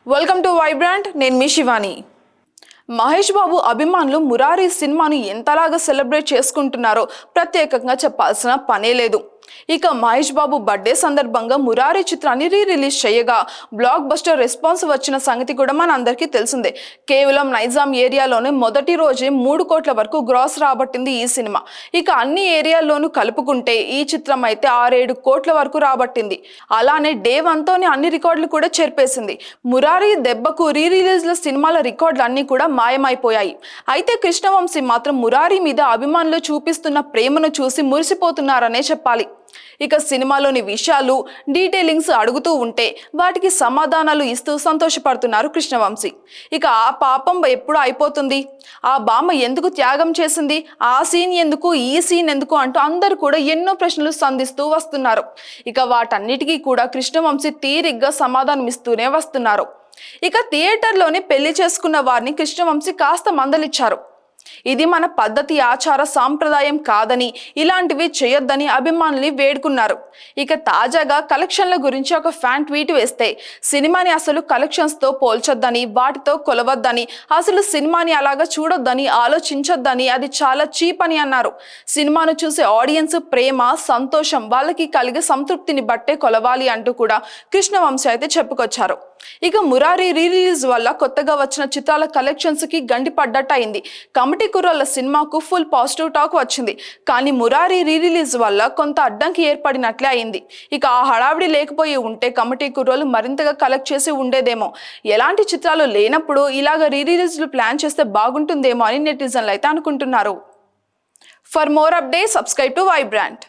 Welcome to Vibrant. నేను మీ శివాని. మహేష్ బాబు అభిమానులు మురారి సినిమాను ఎంతలాగా సెలబ్రేట్ చేసుకుంటున్నారో ప్రత్యేకంగా చెప్పాల్సిన పనే లేదు. ఇక మహేష్ బాబు బర్త్డే సందర్భంగా మురారి చిత్రాన్ని రిలీజ్ చేయగా బ్లాక్ బస్టర్ రెస్పాన్స్ వచ్చిన సంగతి కూడా మన అందరికీ తెలిసిందే. కేవలం నైజాం ఏరియాలోనే మొదటి రోజే 3 కోట్ల వరకు గ్రాస్ రాబట్టింది ఈ సినిమా. ఇక అన్ని ఏరియాల్లోనూ కలుపుకుంటే ఈ చిత్రం అయితే 6-7 కోట్ల వరకు రాబట్టింది. అలానే డే 1తోనే అన్ని రికార్డులు కూడా చెరిపేసింది. మురారి దెబ్బకు రిలీజ్ల సినిమాల రికార్డులు అన్ని కూడా మాయమైపోయాయి. అయితే కృష్ణవంశీ మాత్రం మురారి మీద అభిమానులు చూపిస్తున్న ప్రేమను చూసి మురిసిపోతున్నారనే చెప్పాలి. ఇక సినిమాలోని విషయాలు డీటెయిలింగ్స్ అడుగుతూ ఉంటే వాటికి సమాధానాలు ఇస్తూ సంతోషపడుతున్నారు కృష్ణవంశీ. ఇక ఆ పాపం ఎప్పుడు అయిపోతుంది, ఆ బామ్మ ఎందుకు త్యాగం చేసింది, ఆ సీన్ ఎందుకు, ఈ సీన్ ఎందుకు అంటూ అందరూ కూడా ఎన్నో ప్రశ్నలు సంధిస్తూ వస్తున్నారు. ఇక వాటన్నిటికీ కూడా కృష్ణవంశీ తీరిగ్గా సమాధానం ఇస్తూనే వస్తున్నారు. ఇక థియేటర్లోనే పెళ్లి చేసుకున్న వారిని కృష్ణవంశీ కాస్త మందలిచ్చారు. ఇది మన పద్ధతి, ఆచార సాంప్రదాయం కాదని, ఇలాంటివి చేయొద్దని అభిమానుల్ని వేడుకున్నారు. ఇక తాజాగా కలెక్షన్ల గురించి ఒక ఫ్యాన్ ట్వీట్ వేస్తే సినిమాని అసలు కలెక్షన్స్తో పోల్చొద్దని, వాటితో కొలవద్దని, అసలు సినిమాని అలాగా చూడొద్దని, ఆలోచించొద్దని, అది చాలా చీప్ అని అన్నారు. సినిమాను చూసే ఆడియన్స్ ప్రేమ, సంతోషం వాళ్ళకి కలిగే సంతృప్తిని బట్టే కొలవాలి అంటూ కూడా కృష్ణవంశీ అయితే చెప్పుకొచ్చారు. ఇక మురారి రిలీజ్ వల్ల కొత్తగా వచ్చిన చిత్రాల కలెక్షన్స్ కి గండి పడ్డట్టు అయింది. కమిటీ కుర్రాళ్ళ సినిమాకు ఫుల్ పాజిటివ్ టాక్ వచ్చింది. కానీ మురారి రిలీజ్ వల్ల కొంత అడ్డంకి ఏర్పడినట్లే అయింది. ఇక ఆ హడావిడి లేకపోయి ఉంటే కమిటీ కుర్రోలు మరింతగా కలెక్ట్ చేసి ఉండేదేమో. ఎలాంటి చిత్రాలు లేనప్పుడు ఇలాగ రిలీజ్లు ప్లాన్ చేస్తే బాగుంటుందేమో అని నెటిజన్లు అయితే అనుకుంటున్నారు. For more updates subscribe to Vibrant.